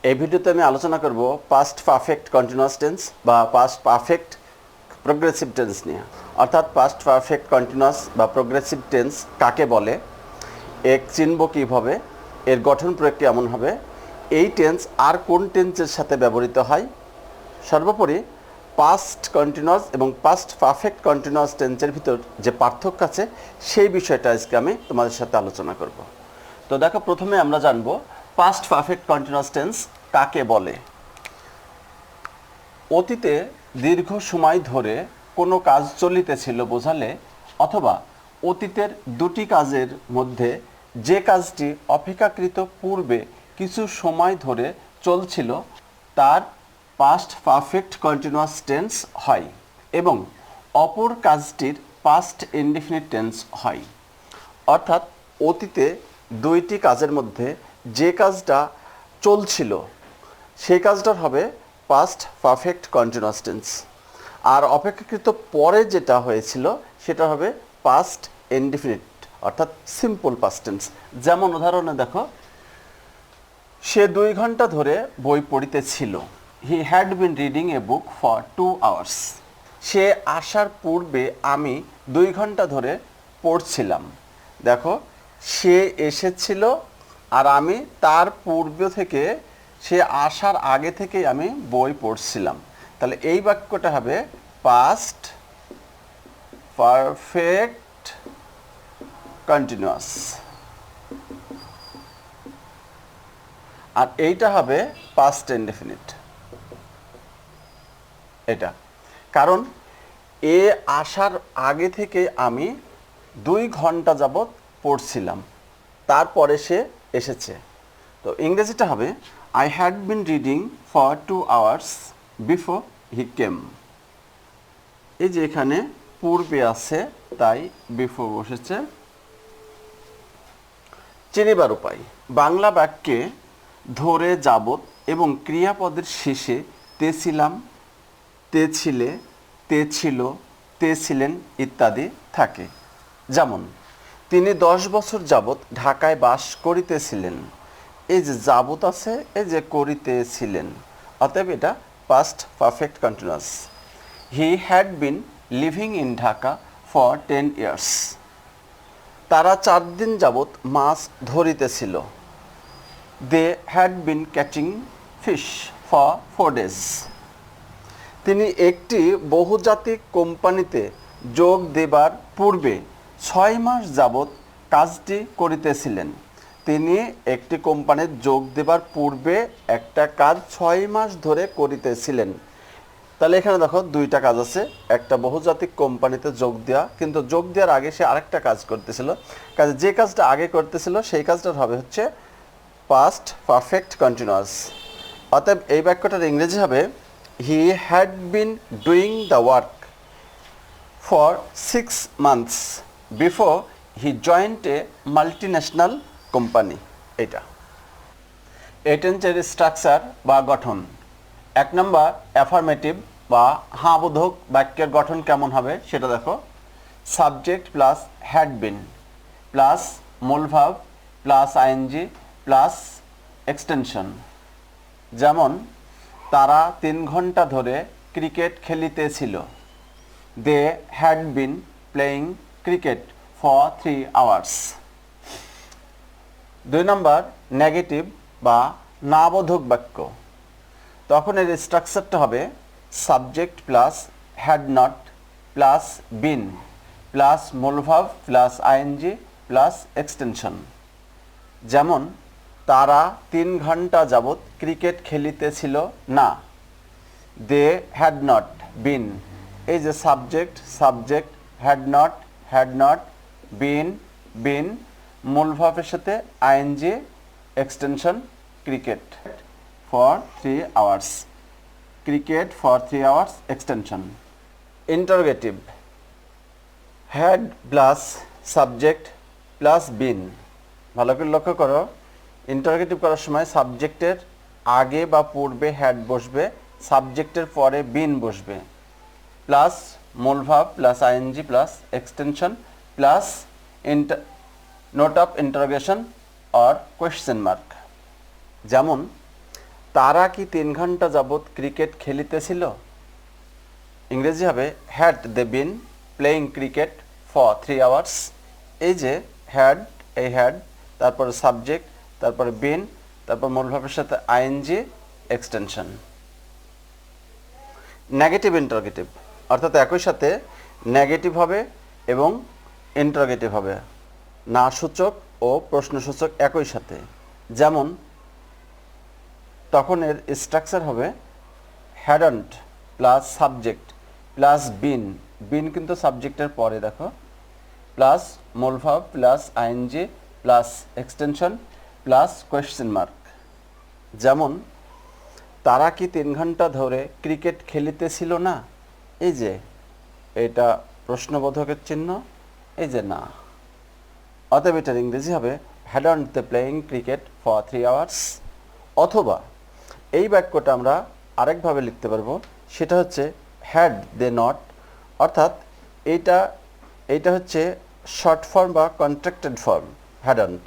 এই ভিডিওতে আমি আলোচনা করব পাস্ট পারফেক্ট কন্টিনিউয়াস টেন্স বা পাস্ট পারফেক্ট প্রোগ্রেসিভ টেন্স নিয়ে। অর্থাৎ পাস্ট পারফেক্ট কন্টিনিউয়াস বা প্রোগ্রেসিভ টেন্স কাকে বলে, এর চিনব কীভাবে, এর গঠন প্রয়োগটি এমন হবে, এই টেন্স আর কোন টেন্সের সাথে ব্যবহৃত হয়, সর্বোপরি পাস্ট কন্টিনিউয়াস এবং পাস্ট পারফেক্ট কন্টিনিউয়াস টেন্সের ভিতর যে পার্থক্য আছে সেই বিষয়টা আজকে আমি তোমাদের সাথে আলোচনা করব। তো দেখো, প্রথমে আমরা জানব পাস্ট পারফেক্ট কন্টিনিউয়াস টেন্স কাকে বলে। অতীতে দীর্ঘ সময় ধরে কোনো কাজ চলিতেছিল বোঝালে, অথবা অতীতের দুটি কাজের মধ্যে যে কাজটি অপেক্ষাকৃত পূর্বে কিছু সময় ধরে চলছিল তার পাস্ট পারফেক্ট কন্টিনিউয়াস টেন্স হয় এবং অপর কাজটির পাস্ট ইনডিফিনিট টেন্স হয়। অর্থাৎ অতীতে দুইটি কাজের মধ্যে যে কাজটা চলছিল সেই কাজটার হবে পাস্ট পারফেক্ট কন্টিনিউয়াস টেন্স, আর অপেক্ষাকৃত পরে যেটা হয়েছিল সেটা হবে পাস্ট ইনডিফিনিট অর্থাৎ সিম্পল পাস্ট টেন্স। যেমন উদাহরণে দেখো, সে 2 ঘন্টা ধরে বই পড়িতেছিল। He had been reading a book for 2 hours. সে আসার পূর্বে আমি 2 ঘন্টা ধরে পড়ছিলাম। দেখো, সে এসেছিল আর আমি তার পূর্ব থেকে, সে আসার আগে থেকেই আমি বই পড়ছিলাম। তাহলে এই বাক্যটা হবে পাস্ট পারফেক্ট কন্টিনিউয়াস, আর এইটা হবে পাস্ট ইনডেফিনিট। এটা কারণ এ আসার আগে থেকে আমি 2 ঘন্টা যাবৎ পড়ছিলাম, তারপরে সে এসেছে। তো ইংরেজিটা হবে I had been reading for 2 hours before he came. এই যে এখানে পূর্বে আছে তাই বিফোর বসেছে। চিনিবার উপায়, বাংলা বাক্যে ধরে যাবত এবং ক্রিয়াপদের শেষে তেছিলাম, তেছিলে, তেছিল, তেছিলেন ইত্যাদি থাকে। যেমন, তিনি 10 বছর যাবত ঢাকায় বাস করিতেছিলেন। এই যে যাবত আছে, এই যে করিতেছিলেন, অতএব এটা past perfect continuous. He had been living in Dhaka for 10 years. তারা 4 দিন যাবত মাছ ধরিতেছিল। They had been catching fish for 4 days. তিনি একটি বহুজাতিক কোম্পানিতে যোগ দেবার পূর্বে 6 মাস যাবত কাজটি করিতেছিলেন। তিনি একটি কোম্পানিতে যোগ দেবার পূর্বে একটা কাজ 6 মাস ধরে করিতেছিলেন। তাহলে এখানে দেখো দুইটা কাজ আছে, একটা বহুজাতিক কোম্পানিতে যোগ দেওয়া, কিন্তু যোগ দেওয়ার আগে সে আরেকটা কাজ করতেছিল। কাজে যে কাজটা আগে করতেছিল সেই কাজটার হবে হচ্ছে পাস্ট পারফেক্ট কন্টিনিউয়াস। অতএব এই বাক্যটার ইংরেজি হবে হি had been doing the work for 6 months before he joined A multinational company. এটা এই টেন্সের স্ট্রাকচার বা গঠন। 1 নম্বর অ্যাফার্মেটিভ বা হাঁ বোধক বাক্যের গঠন কেমন হবে সেটা দেখো। Subject plus had been plus মূল verb plus ING plus extension. যেমন, তারা 3 ঘন্টা ধরে ক্রিকেট খেলিতেছিল। They had been playing cricket for 3 hours. 2 number negative বা না বোধক বাক্য। তখন এর স্ট্রাকচারটা হবে subject plus had not plus been plus মূল verb plus ING plus extension. যেমন, তারা 3 ঘন্টা যাবত ক্রিকেট খেলিতেছিল না। দে হ্যাড নট বিন, এই যে subject subject, had not, been been, মূল ভার্বের সাথে ING, extension cricket for 3 hours. Cricket for 3 hours extension. Interrogative, had plus subject plus been. ভালো করে লক্ষ্য করো, ইন্টারোগেটিভ করার সময় সাবজেক্টের আগে বা পূর্বে হ্যাড বসবে, সাবজেক্টের পরে বিন বসবে, প্লাস মূল verb plus ING plus extension plus note of interrogation or question mark. যেমন, তারা কি 3 ঘন্টা যাবত ক্রিকেট খেলিতেছিল? ইংরেজি হবে had they been playing cricket for 3 hours. এই যে হ্যাড, এই হ্যাড, তারপরে সাবজেক্ট, তারপরে বিন, তারপর মূল ভার্বের সাথে আইএনজি এক্সটেনশন। নেগেটিভ ইন্টারোগেটিভ, অর্থাৎ একই সাথে নেগেটিভ হবে এবং ইন্টারোগেটিভ হবে, না সূচক ও প্রশ্নসূচক একই সাথে। যেমন তখন এর স্ট্রাকচার হবে hadn't plus subject plus been, been কিন্তু সাবজেক্টের পরে দেখো, প্লাস মূল verb plus ING plus extension plus question mark. যেমন তারা কি 3 ঘন্টা ধরে ক্রিকেট খেলিতেছিল না? এই যে এটা প্রশ্নবোধকের চিহ্ন, এই যে না, অতএব এটার ইংরেজি হবে hadn't they playing cricket for 3 hours. অথবা এই বাক্যটা আমরা আরেকভাবে লিখতে পারবো, সেটা হচ্ছে হ্যাড দে নট, অর্থাৎ এইটা হচ্ছে শর্ট ফর্ম বা কন্ট্রাক্টেড ফর্ম হ্যাডন্ট।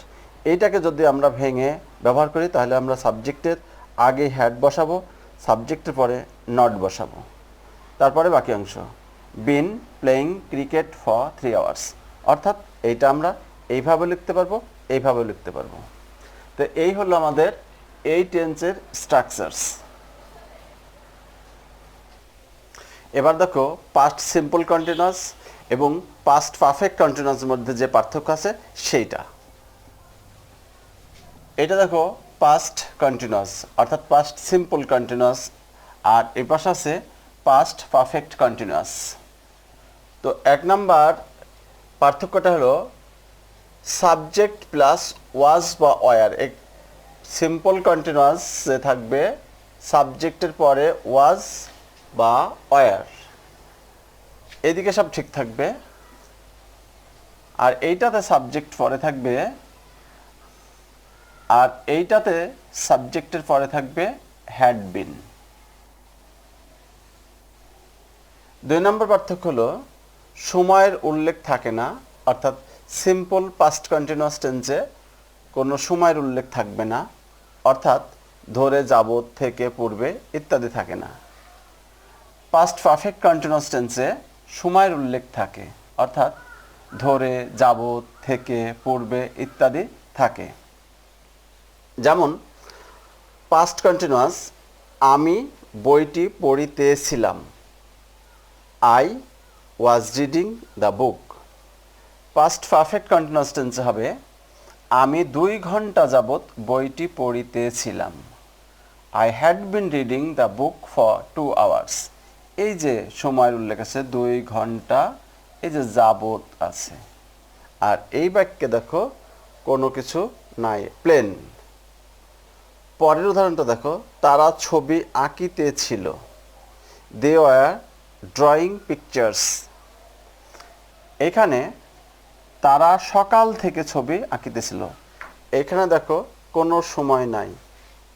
এইটাকে যদি আমরা ভেঙে ব্যবহার করি তাহলে আমরা সাবজেক্টের আগে হ্যাড বসাবো, সাবজেক্টের পরে নট বসাবো, তারপরে বাকি অংশ বিন প্লেয়িং ক্রিকেট ফর 3 আওয়ার্স। অর্থাৎ এইটা আমরা এইভাবে লিখতে পারবো, এইভাবে লিখতে পারবো। তো এই হলো আমাদের এই টেন্সের স্ট্রাকচারস। এবার দেখো পাস্ট সিম্পল কন্টিনিউয়াস এবং পাস্ট পারফেক্ট কন্টিনিউয়াসের মধ্যে যে পার্থক্য আছে সেইটা। এটা দেখো পাস্ট কন্টিনিউয়াস অর্থাৎ পাস্ট সিম্পল কন্টিনিউয়াস, আর এর পাশে আছে পাস্ট পারফেক্ট কন্টিনিউয়াস। তো 1 নাম্বার পার্থক্যটা হলো সাবজেক্ট প্লাস ওয়াজ বা ওয়ার। সিম্পল কন্টিনিউয়াসে থাকবে সাবজেক্টের পরে ওয়াজ বা ওয়ার, এদিকে সব ঠিক থাকবে। আর এইটাতে সাবজেক্ট পরে থাকবে, আর এইটাতে সাবজেক্টের পরে থাকবে হ্যাড বিন। 2 নম্বর পার্থক্য হলো সময়ের উল্লেখ থাকে না, অর্থাৎ সিম্পল পাস্ট কন্টিনিউয়াস টেন্সে কোনো সময়ের উল্লেখ থাকবে না, অর্থাৎ ধরে, যাবত, থেকে, পূর্বে ইত্যাদি থাকে না। পাস্ট পারফেক্ট কন্টিনিউয়াস টেন্সে সময়ের উল্লেখ থাকে, অর্থাৎ ধরে, যাবত, থেকে, পূর্বে ইত্যাদি থাকে। যেমন পাস্ট কন্টিনিউয়াস আমি বইটি পড়িতেছিলাম, I was reading the book. Past perfect continuous টেন্সে হবে আমি 2 ঘন্টা যাবত বইটি পড়িতেছিলাম, I had been reading the book for 2 hours. এই যে সময়ের উল্লেখ আছে 2 ঘন্টা, এই যে যাবত আছে, আর এই বাক্যে দেখো কোনো কিছু নাই, প্লেন। পরের উদাহরণটা দেখো, তারা ছবি আঁকিতেছিল, দে ওয়ার ড্রয়িং পিকচার্স। এখানে তারা সকাল থেকে ছবি আঁকিতেছিল, এখানে দেখো কোনো সময় নাই,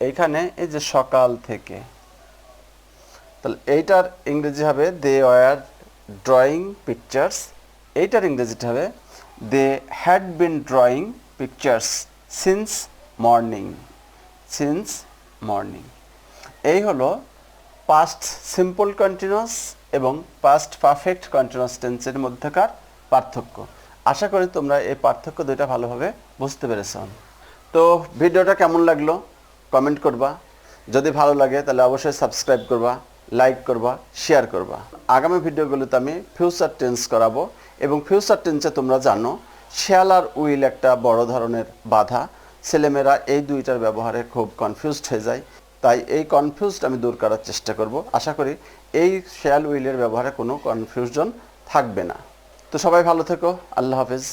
এইখানে এই যে সকাল থেকে, তাহলে এইটার ইংরেজি হবে দে ওয়ার ড্রয়িং পিকচার্স, এইটার ইংরেজিটা হবে they had been drawing pictures since morning, since morning. এই হলো পাস্ট সিম্পল কন্টিনিউয়াস এবং পাস্ট পারফেক্ট কন্টিনিউয়াস টেন্সের মধ্যকার পার্থক্য। আশা করি তোমরা এই পার্থক্য দুইটা ভালোভাবে বুঝতে পেরেছ। তো ভিডিওটা কেমন লাগলো কমেন্ট করবা, যদি ভালো লাগে তাহলে অবশ্যই সাবস্ক্রাইব করবা, লাইক করবা, শেয়ার করবা। আগামী ভিডিওগুলোতে আমি ফিউচার টেন্স করাবো, এবং ফিউচার টেন্সে তোমরা জানো শ্যাল আর উইল একটা বড় ধরনের বাধা, ছেলেমেয়েরা এই দুইটার ব্যবহারে খুব কনফিউজড হয়ে যায়, তাই এই কনফিউজড আমি দূর করার চেষ্টা করব। আশা করি এই শ্যাল উইলের ব্যবহারে কোনো কনফিউশন থাকবে না। তো সবাই ভালো থেকো, আল্লাহ হাফেজ।